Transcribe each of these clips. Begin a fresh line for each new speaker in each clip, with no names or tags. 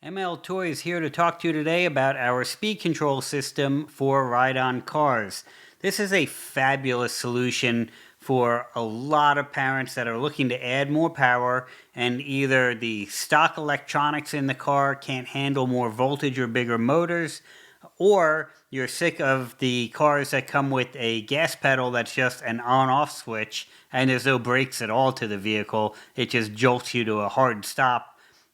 MLToys here to talk to you today about our speed control system for ride-on cars. This is a fabulous solution for a lot of parents that are looking to add more power, and either the stock electronics in the car can't handle more voltage or bigger motors, or you're sick of the cars that come with a gas pedal that's just an on-off switch and there's no brakes at all to the vehicle. It just jolts you to a hard stop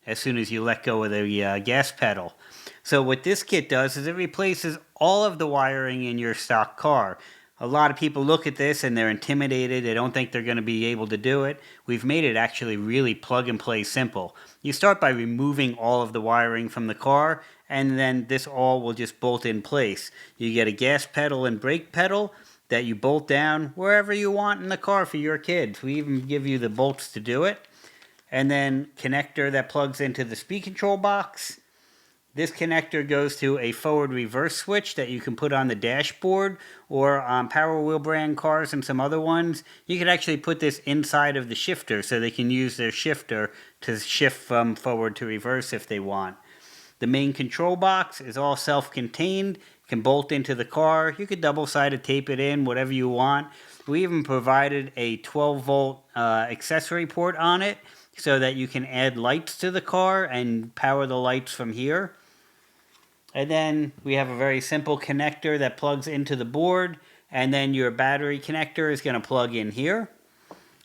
as soon as you let go of the gas pedal. So what this kit does is it replaces all of the wiring in your stock car. A lot of people look at this and they're intimidated. They don't think they're going to be able to do it. We've made it actually really plug and play simple. You start by removing all of the wiring from the car, and then this all will just bolt in place. You get a gas pedal and brake pedal that you bolt down wherever you want in the car for your kids. We even give you the bolts to do it. And then connector that plugs into the speed control box. This connector goes to a forward reverse switch that you can put on the dashboard, or on Power Wheel brand cars and some other ones. You can actually put this inside of the shifter so they can use their shifter to shift from forward to reverse if they want. The main control box is all self-contained. You can bolt into the car. You could double-sided tape it in, whatever you want. We even provided a 12-volt accessory port on it, so that you can add lights to the car and power the lights from here. And then we have a very simple connector that plugs into the board, and then your battery connector is going to plug in here.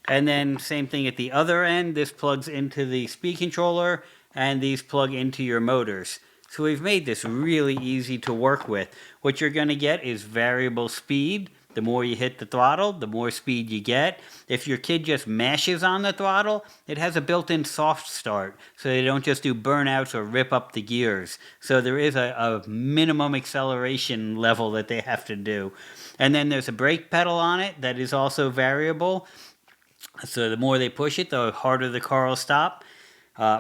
And then same thing at the other end. This plugs into the speed controller, and these plug into your motors. So we've made this really easy to work with. What you're going to get is variable speed. The more you hit the throttle, the more speed you get. If your kid just mashes on the throttle, it has a built-in soft start, so they don't just do burnouts or rip up the gears. So there is a minimum acceleration level that they have to do. And then there's a brake pedal on it that is also variable. So the more they push it, the harder the car will stop.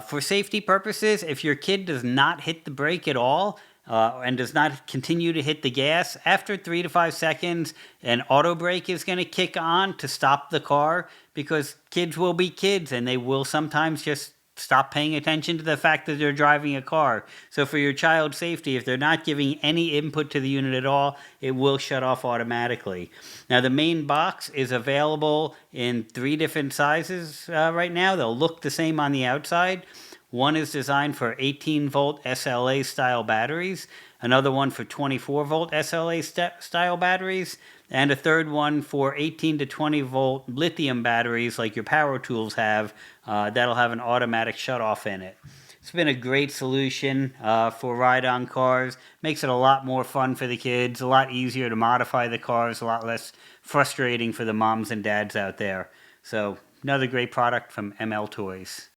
For safety purposes, if your kid does not hit the brake at all, and does not continue to hit the gas, after 3 to 5 seconds, an auto brake is going to kick on to stop the car, because kids will be kids and they will sometimes just stop paying attention to the fact that they're driving a car. So for your child's safety, if they're not giving any input to the unit at all, it will shut off automatically. Now the main box is available in 3 different sizes right now. They'll look the same on the outside. One is designed for 18-volt SLA style batteries, another one for 24-volt SLA style batteries, and a third one for 18 to 20-volt lithium batteries like your power tools have. That'll have an automatic shutoff in it. It's been a great solution for ride-on cars. Makes it a lot more fun for the kids, a lot easier to modify the cars, a lot less frustrating for the moms and dads out there. So another great product from ML Toys.